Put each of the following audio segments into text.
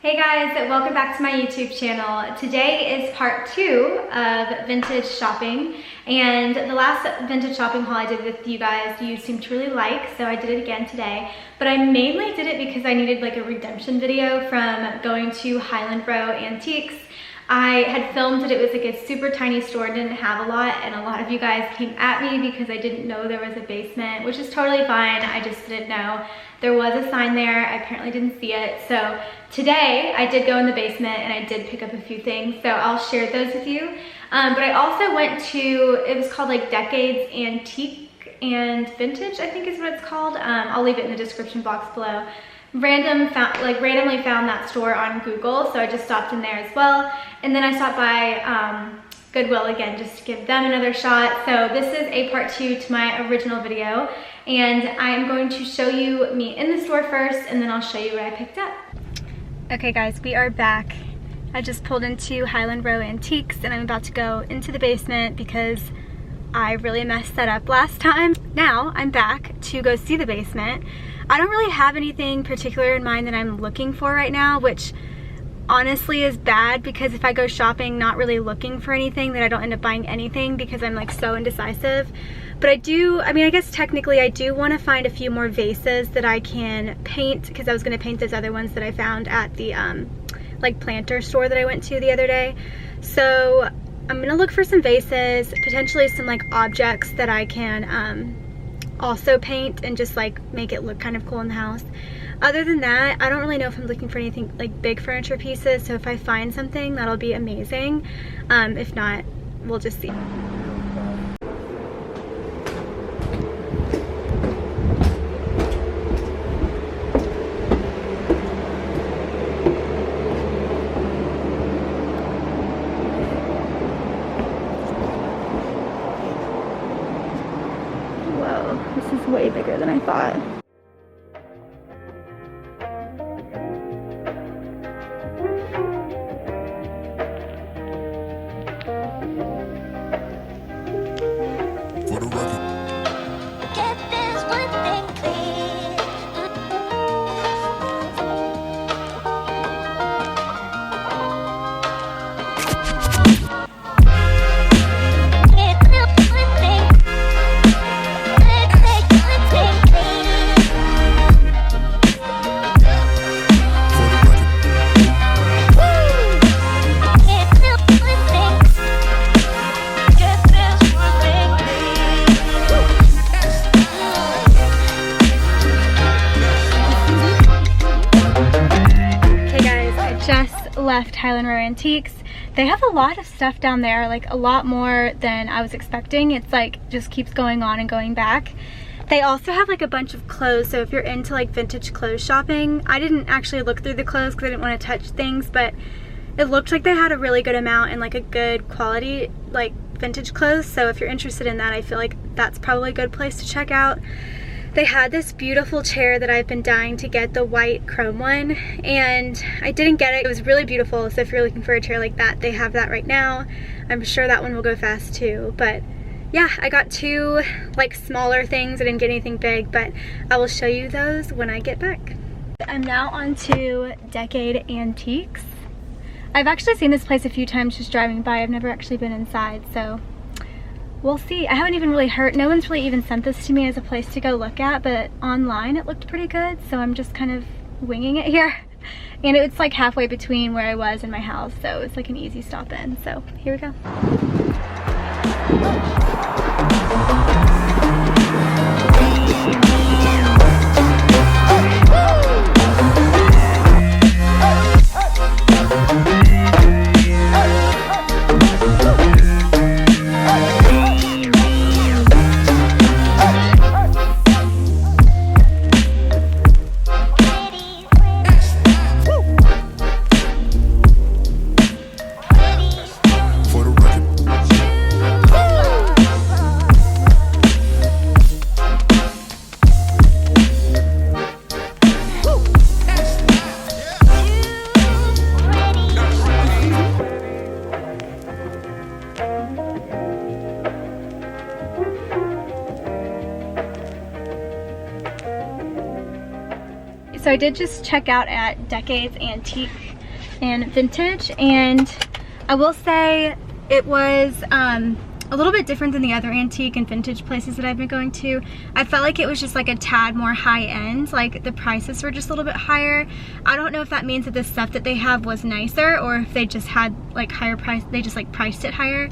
Hey guys, welcome back to my YouTube channel. Today is part 2 of vintage shopping, and the last vintage shopping haul I did with you guys you seemed to really like, so I did it again today. But I mainly did it because I needed like a redemption video from going to Highland Antiques. I had filmed that it was like a super tiny store, didn't have a lot, and a lot of you guys came at me because I didn't know there was a basement, which is totally fine. I just didn't know. There was a sign there. I apparently didn't see it. So today I did go in the basement and I did pick up a few things. So I'll share those with you. But I also went to, it was called like Decades Antique and Vintage, I think is what it's called. I'll leave it in the description box below. Randomly found that store on Google, so I just stopped in there as well. And then I stopped by Goodwill again just to give them another shot. So this is a part 2 to my original video, and I'm going to show you me in the store first, and then I'll show you what I picked up. Okay guys, we are back. I just pulled into Highland Antiques, and I'm about to go into the basement because I really messed that up last time. Now I'm back to go see the basement. I don't really have anything particular in mind that I'm looking for right now, which honestly is bad because if I go shopping not really looking for anything, then I don't end up buying anything because I'm like so indecisive. But I guess technically I do want to find a few more vases that I can paint, because I was going to paint those other ones that I found at the like planter store that I went to the other day. So I'm going to look for some vases, potentially some like objects that I can also paint and just like make it look kind of cool in the house. Other than that, I don't really know if I'm looking for anything like big furniture pieces, so if I find something, that'll be amazing. If not, we'll just see. Whoa, this is way bigger than I thought. Left Highland Antiques. They have a lot of stuff down there, like a lot more than I was expecting. It's like just keeps going on and going back. They also have like a bunch of clothes, so if you're into like vintage clothes shopping, I didn't actually look through the clothes because I didn't want to touch things, but it looked like they had a really good amount and like a good quality like vintage clothes. So if you're interested in that, I feel like that's probably a good place to check out. They had this beautiful chair that I've been dying to get, the white chrome one, and I didn't get it. It was really beautiful, so if you're looking for a chair like that, they have that right now. I'm sure that one will go fast too, but yeah, I got 2 like smaller things. I didn't get anything big, but I will show you those when I get back. I'm now on to Decade Antiques. I've actually seen this place a few times just driving by. I've never actually been inside, so we'll see. I haven't even really heard, no one's really even sent this to me as a place to go look at, but online it looked pretty good, so I'm just kind of winging it here. And it's like halfway between where I was and my house, so it's like an easy stop in. So here we go. did just check out at Decades Antique and Vintage, and I will say it was a little bit different than the other antique and vintage places that I've been going to. I felt like it was just like a tad more high end, like the prices were just a little bit higher. I don't know if that means that the stuff that they have was nicer or if they just had like higher price, they just like priced it higher.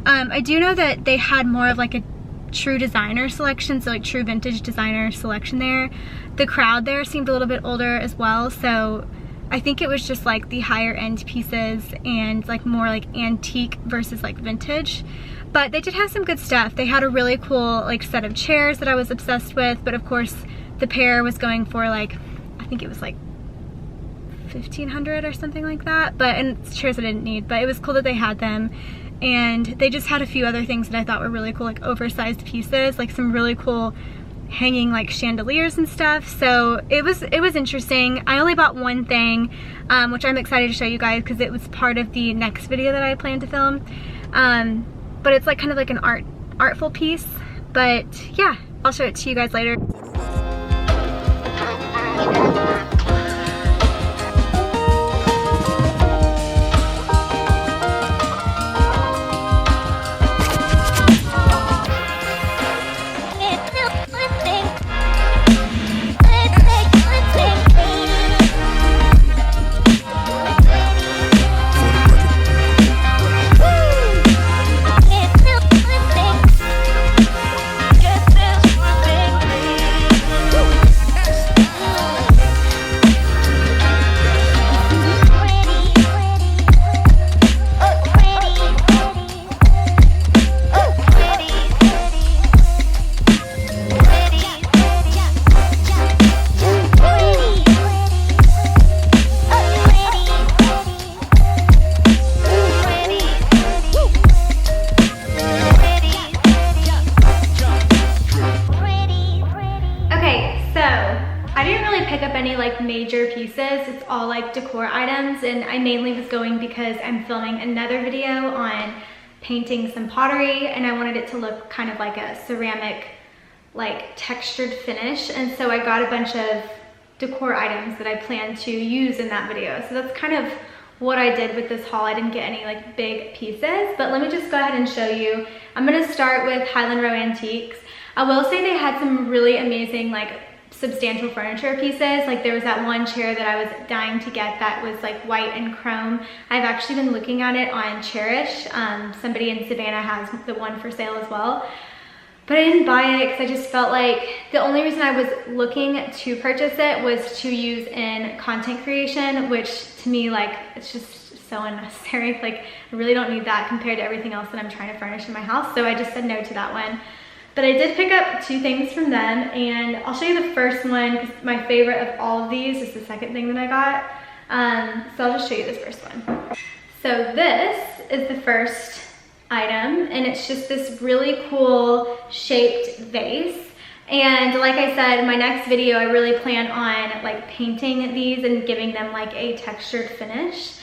I do know that they had more of like a true designer selection, so like true vintage designer selection there. The crowd there seemed a little bit older as well, so I think it was just like the higher end pieces and like more like antique versus like vintage. But they did have some good stuff. They had a really cool like set of chairs that I was obsessed with, but of course the pair was going for like, I think it was like $1,500 or something like that, and chairs I didn't need, but it was cool that they had them. And they just had a few other things that I thought were really cool, like oversized pieces, like some really cool hanging like chandeliers and stuff. So it was interesting. I only bought one thing, which I'm excited to show you guys because it was part of the next video that I plan to film. But it's like kind of like an artful piece. But yeah, I'll show it to you guys later. Major pieces. It's all like decor items, and I mainly was going because I'm filming another video on painting some pottery and I wanted it to look kind of like a ceramic like textured finish, and so I got a bunch of decor items that I plan to use in that video. So that's kind of what I did with this haul. I didn't get any like big pieces, but let me just go ahead and show you. I'm gonna start with Highland Row Antiques. I will say they had some really amazing like substantial furniture pieces. Like there was that one chair that I was dying to get that was like white and chrome. I've actually been looking at it on Cherish. Somebody in Savannah has the one for sale as well. But I didn't buy it because I just felt like the only reason I was looking to purchase it was to use in content creation, which to me, like, it's just so unnecessary. Like, I really don't need that compared to everything else that I'm trying to furnish in my house. So I just said no to that one. But I did pick up two things from them, and I'll show you the first one because my favorite of all of these is the second thing that I got. So I'll just show you this first one. So this is the first item, and it's just this really cool shaped vase. And like I said, in my next video, I really plan on like painting these and giving them like a textured finish.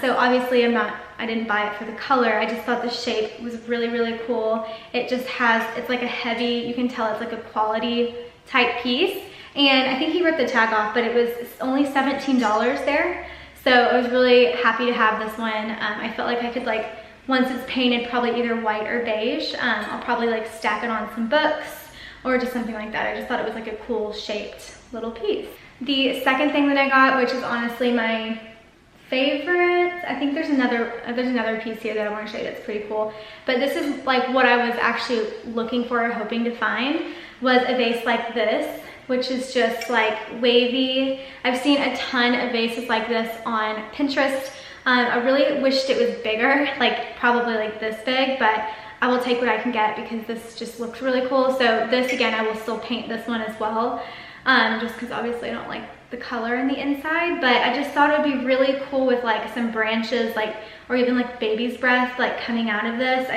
So obviously I didn't buy it for the color. I just thought the shape was really, really cool. It just has, it's like a heavy, you can tell it's like a quality type piece. And I think he ripped the tag off, but it was only $17 there. So I was really happy to have this one. I felt like I could like, once it's painted probably either white or beige, I'll probably like stack it on some books or just something like that. I just thought it was like a cool shaped little piece. The second thing that I got, which is honestly my favorite, I think there's another piece here that I want to show you that's pretty cool, but this is like what I was actually looking for or hoping to find, was a vase like this, which is just like wavy. I've seen a ton of vases like this on Pinterest. I really wished it was bigger, like probably like this big, but I will take what I can get because this just looks really cool. So this, again, I will still paint this one as well, just because obviously I don't like the color in the inside, but I just thought it would be really cool with like some branches, like, or even like baby's breath like coming out of this.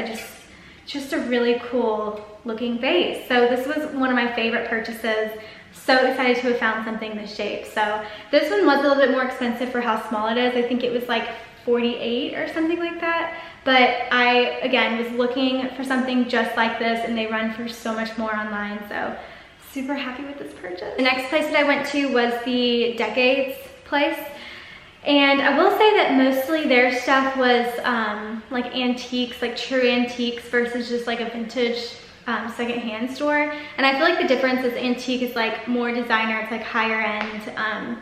Just a really cool looking vase. So this was one of my favorite purchases. So excited to have found something this shape. So this one was a little bit more expensive for how small it is. I think it was like $48 or something like that. But I, again, was looking for something just like this, and they run for so much more online. super happy with this purchase. The next place that I went to was the Decades place. And I will say that mostly their stuff was like antiques, like true antiques versus just like a vintage secondhand store. And I feel like the difference is antique is like more designer, it's like higher end,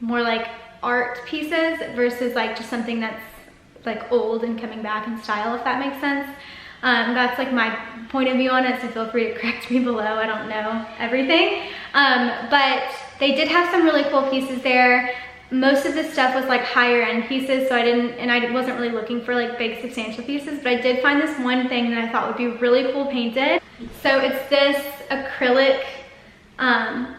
more like art pieces versus like just something that's like old and coming back in style, if that makes sense. That's like my point of view on it, so feel free to correct me below. I don't know everything. But they did have some really cool pieces there. Most of this stuff was like higher end pieces, so I wasn't really looking for like big substantial pieces, but I did find this one thing that I thought would be really cool painted. So it's this acrylic, I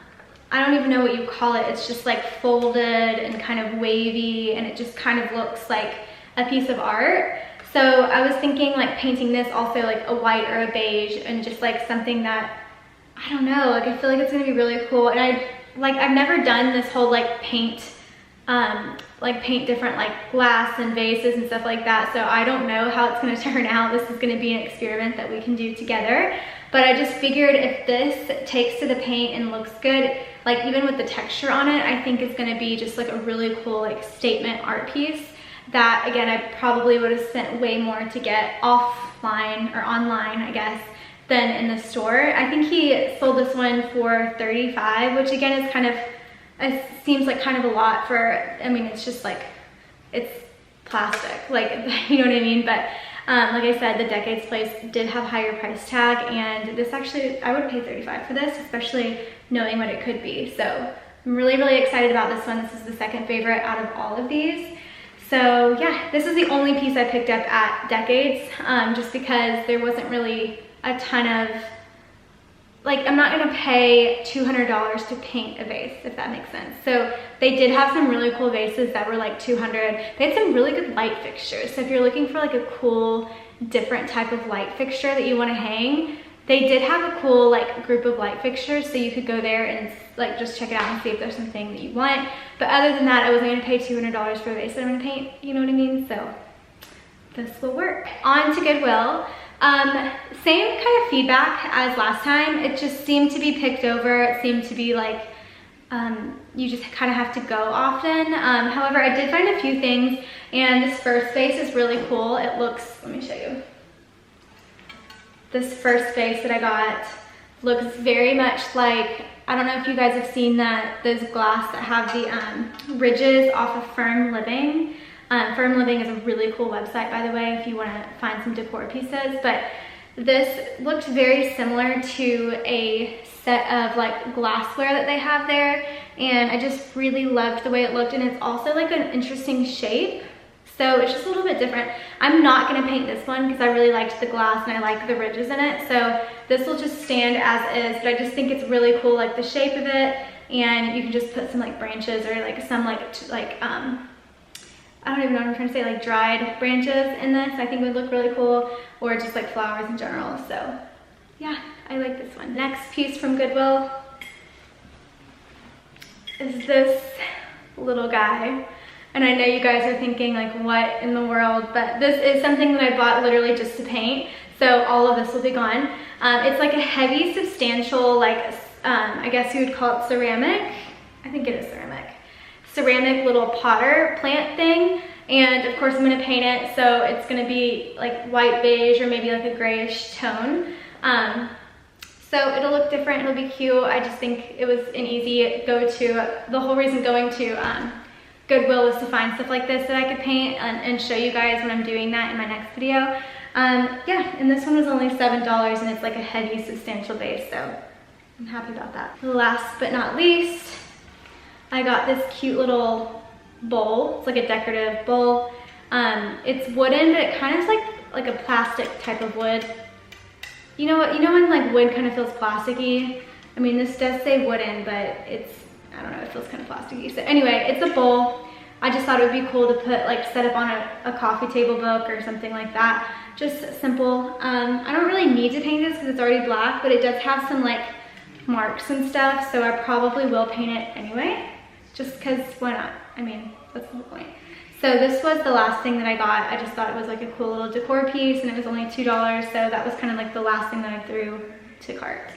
don't even know what you call it. It's just like folded and kind of wavy, and it just kind of looks like a piece of art. So I was thinking like painting this also like a white or a beige, and just like something that, I don't know, like I feel like it's gonna be really cool. And I've never done this whole like paint different like glass and vases and stuff like that, so I don't know how it's going to turn out. This is going to be an experiment that we can do together, but I just figured if this takes to the paint and looks good, like even with the texture on it, I think it's going to be just like a really cool like statement art piece that, again, I probably would have spent way more to get offline or online, I guess, than in the store. I think he sold this one for $35, which again is kind of, it seems like kind of a lot for, I mean, it's just like, it's plastic, like, you know what I mean? But like I said, the Decades place did have higher price tag, and this actually, I would pay $35 for this, especially knowing what it could be. So I'm really, really excited about this one. This is the second favorite out of all of these. So yeah, this is the only piece I picked up at Decades, just because there wasn't really a ton of, like, I'm not gonna pay $200 to paint a vase, if that makes sense. So they did have some really cool vases that were like $200. They had some really good light fixtures. So if you're looking for like a cool, different type of light fixture that you wanna hang, they did have a cool like group of light fixtures, so you could go there and like just check it out and see if there's something that you want. But other than that, I wasn't gonna pay $200 for a vase that I'm gonna paint, you know what I mean? So this will work. On to Goodwill. Same kind of feedback as last time. It just seemed to be picked over. It seemed to be like, you just kind of have to go often. However, I did find a few things, and this first vase is really cool. It looks, let me show you. This first vase that I got looks very much like, I don't know if you guys have seen those glass that have the ridges off of Firm Living. Firm Living is a really cool website, by the way, if you want to find some decor pieces. But this looked very similar to a set of like glassware that they have there, and I just really loved the way it looked. And it's also like an interesting shape, so it's just a little bit different. I'm not going to paint this one because I really liked the glass and I liked the ridges in it, so this will just stand as is. But I just think it's really cool, like the shape of it, and you can just put some like branches or like some I don't even know what I'm trying to say, like dried branches in this. I think it would look really cool, or just like flowers in general. So yeah, I like this one. Next piece from Goodwill is this little guy. And I know you guys are thinking like, what in the world? But this is something that I bought literally just to paint. So all of this will be gone. It's like a heavy, substantial, like, I guess you would call it ceramic. I think it is ceramic little potter plant thing. And of course I'm gonna paint it, so it's gonna be like white beige or maybe like a grayish tone. So it'll look different, it'll be cute. I just think it was an easy go-to. The whole reason going to Goodwill was to find stuff like this that I could paint and show you guys when I'm doing that in my next video. Yeah, and this one was only $7, and it's like a heavy, substantial base, so I'm happy about that. Last but not least, I got this cute little bowl. It's like a decorative bowl. It's wooden, but it kind of is like a plastic type of wood. You know what? You know when like wood kind of feels plasticky? I mean, this does say wooden, but it's, I don't know, it feels kind of plasticky. So anyway, it's a bowl. I just thought it would be cool to put, like, set up on a coffee table book or something like that. Just simple. I don't really need to paint this because it's already black, but it does have some like marks and stuff, so I probably will paint it anyway. Just because, why not? I mean, that's the whole point. So this was the last thing that I got. I just thought it was like a cool little decor piece, and it was only $2, so that was kind of like the last thing that I threw to cart.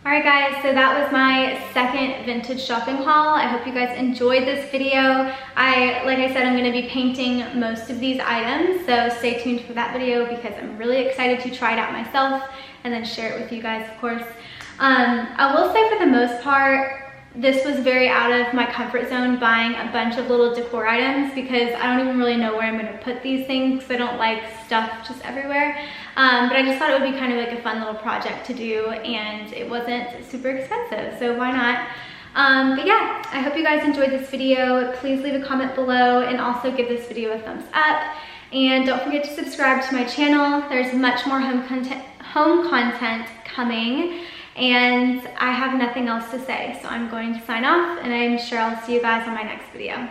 Alright guys, so that was my second vintage shopping haul. I hope you guys enjoyed this video. Like I said, I'm going to be painting most of these items, so stay tuned for that video because I'm really excited to try it out myself and then share it with you guys, of course. I will say for the most part, this was very out of my comfort zone, buying a bunch of little decor items because I don't even really know where I'm going to put these things because I don't like stuff just everywhere. But I just thought it would be kind of like a fun little project to do, and it wasn't super expensive, so why not? But yeah, I hope you guys enjoyed this video. Please leave a comment below and also give this video a thumbs up. And don't forget to subscribe to my channel. There's much more home content coming. And I have nothing else to say, so I'm going to sign off, and I'm sure I'll see you guys on my next video.